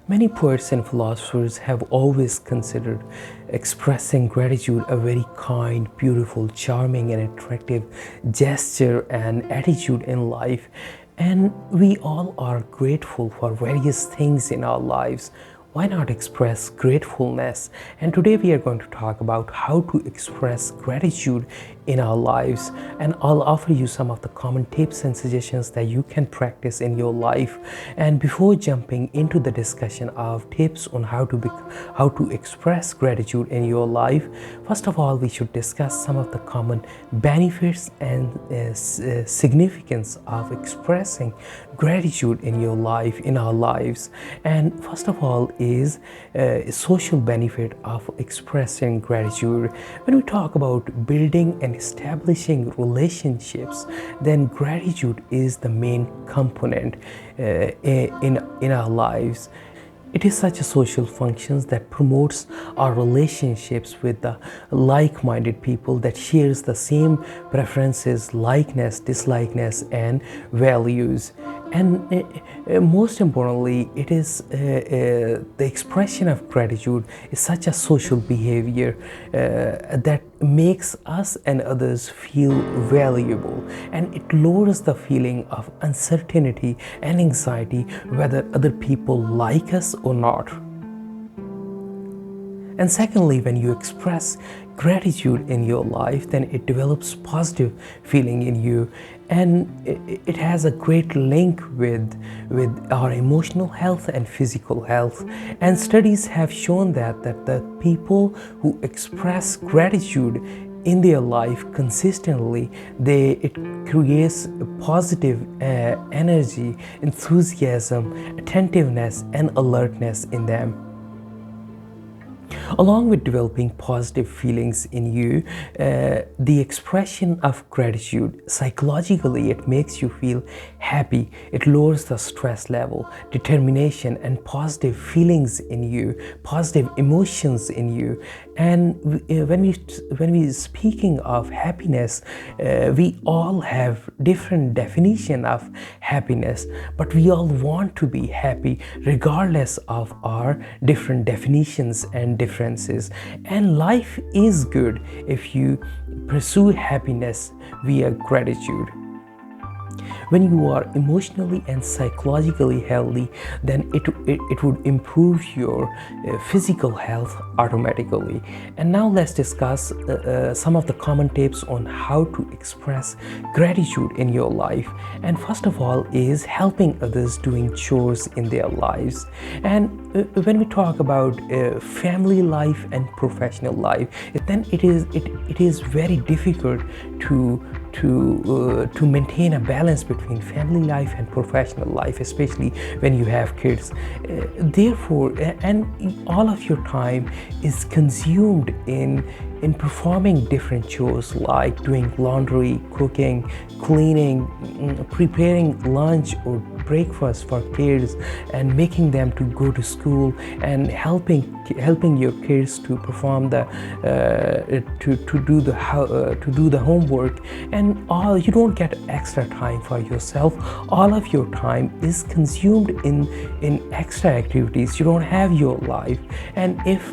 Many poets and philosophers have always considered expressing gratitude a very kind, beautiful, charming, and attractive gesture and attitude in life. And we all are grateful for various things in our lives. Why not express gratefulness? And today we are going to talk about how to express gratitude in our lives. And I'll offer you some of the common tips and suggestions that you can practice in your life. And before jumping into the discussion of tips on how to express gratitude in your life, first of all, we should discuss some of the common benefits and significance of expressing gratitude in your life, in our lives. And first of all is a social benefit of expressing gratitude. When we talk about building and establishing relationships, then gratitude is the main component in our lives. It is such a social function that promotes our relationships with the like-minded people that shares the same preferences, likeness, dislikeness, and values. And most importantly, it is the expression of gratitude is such a social behavior that makes us and others feel valuable, and it lowers the feeling of uncertainty and anxiety whether other people like us or not. And secondly, when you express gratitude in your life, then it develops positive feeling in you, and it has a great link with our emotional health and physical health. And studies have shown that the people who express gratitude in their life consistently, it creates positive energy, enthusiasm, attentiveness, and alertness in them. Along with developing positive feelings in you, the expression of gratitude, psychologically, it makes you feel happy. It lowers the stress level, determination, and positive feelings in you, positive emotions in you. And when we speaking of happiness, we all have different definition of happiness, but we all want to be happy regardless of our different definitions and differences. And life is good if you pursue happiness via gratitude. When you are emotionally and psychologically healthy, then it would improve your physical health automatically. And now let's discuss some of the common tips on how to express gratitude in your life. And first of all is helping others doing chores in their lives. And when we talk about family life and professional life, then it is very difficult to maintain a balance between family life and professional life, especially when you have kids. Therefore, and all of your time is consumed in performing different chores like doing laundry, cooking, cleaning, preparing lunch or breakfast for kids, and making them to go to school, and helping your kids to perform the to do the homework. And all, you don't get extra time for yourself. All of your time is consumed in extra activities. You don't have your life. And if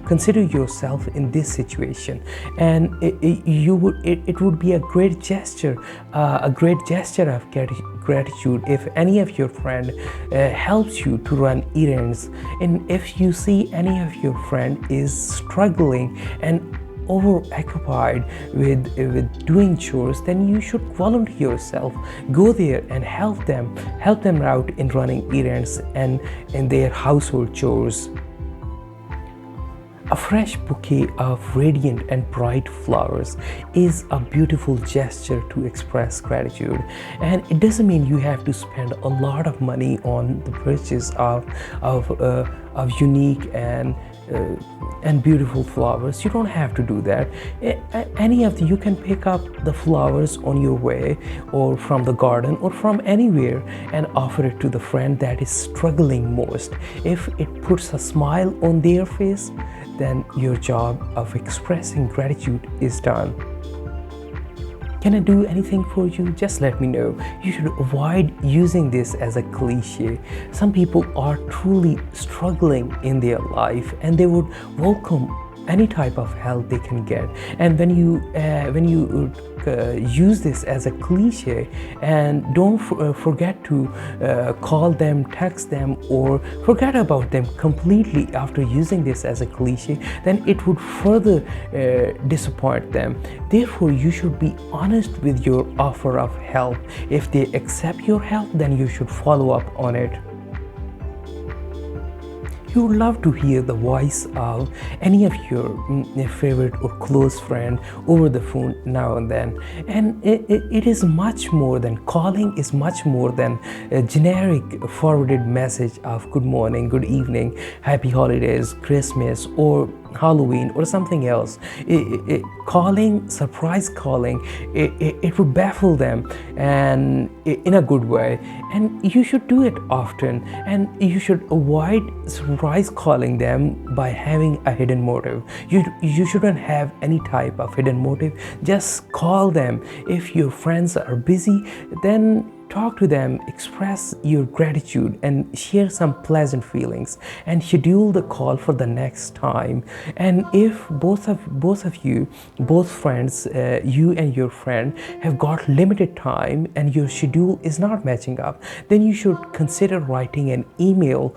consider yourself in this situation, and it would be a great gesture of gratitude if any of your friend helps you to run errands. And if you see any of your friend is struggling and overoccupied with doing chores, then you should volunteer yourself, go there and help them out in running errands and in their household chores. A fresh bouquet of radiant and bright flowers is a beautiful gesture to express gratitude. And it doesn't mean you have to spend a lot of money on the purchase of unique and beautiful flowers. You don't have to do that. You can pick up the flowers on your way, or from the garden, or from anywhere, and offer it to the friend that is struggling most. If it puts a smile on their face, then your job of expressing gratitude is done. Can I do anything for you? Just let me know. You should avoid using this as a cliche. Some people are truly struggling in their life and they would welcome any type of help they can get. And when you use this as a cliche, and don't forget to call them, text them, or forget about them completely after using this as a cliche, then it would further disappoint them. Therefore, you should be honest with your offer of help. If they accept your help, then you should follow up on it. You would love to hear the voice of any of your favorite or close friend over the phone now and then. And it is much more than calling, is much more than a generic forwarded message of good morning, good evening, happy holidays, Christmas, or Halloween, or something else. Calling, surprise calling, it would baffle them, and in a good way. And you should do it often, and you should avoid surprise calling them by having a hidden motive. You shouldn't have any type of hidden motive. Just call them. If your friends are busy, then talk to them, express your gratitude, and share some pleasant feelings, and schedule the call for the next time. And if both friends, you and your friend, have got limited time and your schedule is not matching up, then you should consider writing an email.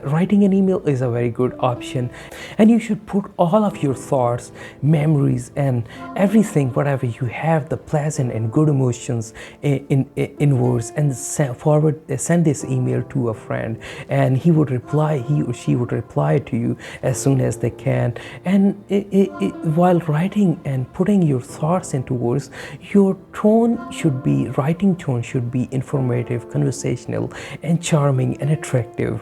Writing an email is a very good option, and you should put all of your thoughts, memories, and everything, whatever you have, the pleasant and good emotions in words, and send this email to a friend, and he or she would reply to you as soon as they can. And while writing and putting your thoughts into words, your writing tone should be informative, conversational, and charming and attractive.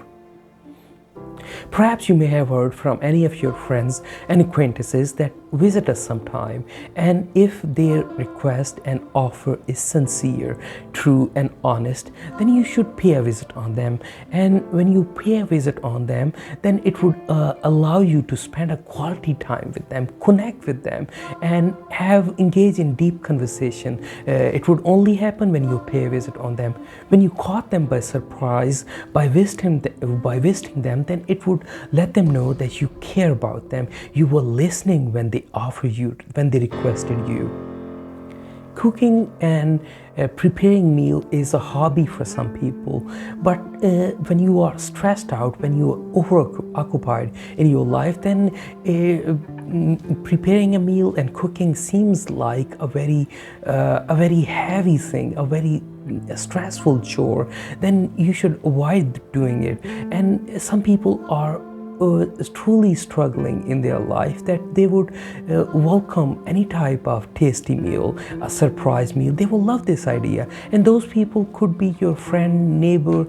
Perhaps you may have heard from any of your friends and acquaintances that visit us sometime, and if their request and offer is sincere, true, and honest, then you should pay a visit on them. And when you pay a visit on them, then it would allow you to spend a quality time with them, connect with them, and engage in deep conversation. It would only happen when you pay a visit on them. When you caught them by surprise by visiting them, then it would let them know that you care about them. You were listening when they requested you. Cooking and preparing meal is a hobby for some people, but when you are stressed out, when you are overoccupied in your life, then preparing a meal and cooking seems like a very heavy thing, a very stressful chore. Then you should avoid doing it. And some people are truly struggling in their life, that they would welcome any type of tasty meal, a surprise meal. They will love this idea, and those people could be your friend, neighbor,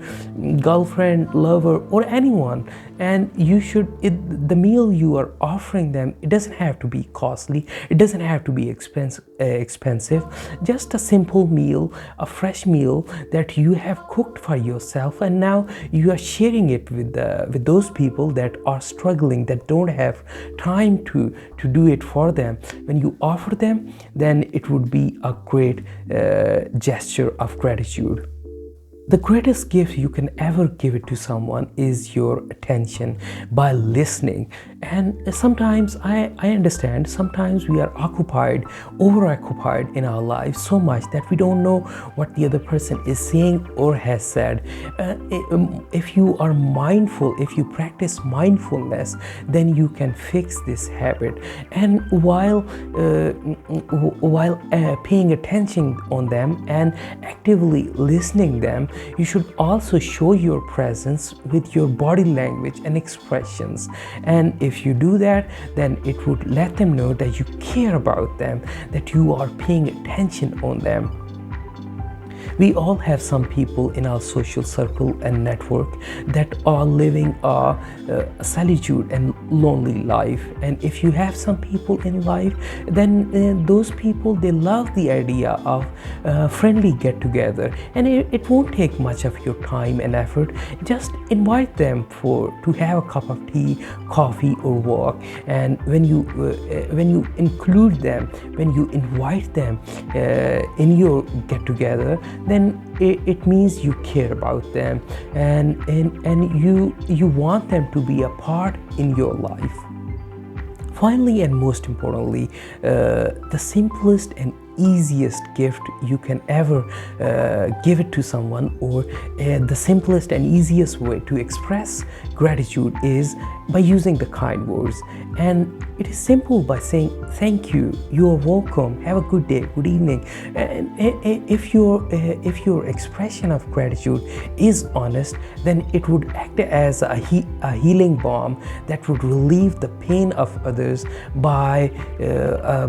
girlfriend, lover, or anyone. And the meal you are offering them, it doesn't have to be costly, it doesn't have to be expensive. Just a simple meal, a fresh meal that you have cooked for yourself, and now you are sharing it with those people that are struggling, that don't have time to do it for them. When you offer them, then it would be a great gesture of gratitude. The greatest gift you can ever give it to someone is your attention, by listening. And sometimes I understand, sometimes we are overoccupied in our lives so much that we don't know what the other person is saying or has said. If you are mindful, if you practice mindfulness, then you can fix this habit. And while paying attention on them and actively listening them, you should also show your presence with your body language and expressions. And if you do that, then it would let them know that you care about them, that you are paying attention on them. We all have some people in our social circle and network that are living a solitude and lonely life. And if you have some people in life, then those people, they love the idea of friendly get together, and it won't take much of your time and effort. Just invite them to have a cup of tea, coffee, or walk. And when you include them, when you invite them in your get together, then it means you care about them, and you want them to be a part in your life. Finally, and most importantly, the simplest and easiest gift you can ever give it to someone, or the simplest and easiest way to express gratitude is by using the kind words. And it is simple, by saying thank you, you are welcome, have a good day, good evening. And if your expression of gratitude is honest, then it would act as a healing balm that would relieve the pain of others, by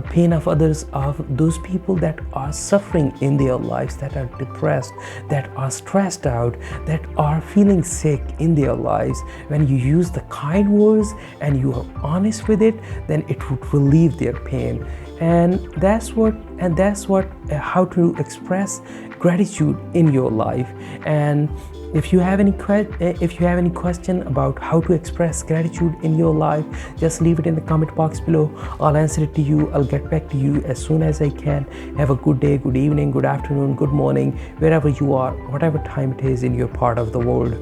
pain of others, of those people that are suffering in their lives, that are depressed, that are stressed out, that are feeling sick in their lives. When you use the kind words and you are honest with it, then it would relieve their pain. And that's how to express gratitude in your life. And if you have any question about how to express gratitude in your life, just leave it in the comment box below. I'll answer it to you. I'll get back to you as soon as I can. Have a good day, good evening, good afternoon, good morning, wherever you are, whatever time it is in your part of the world.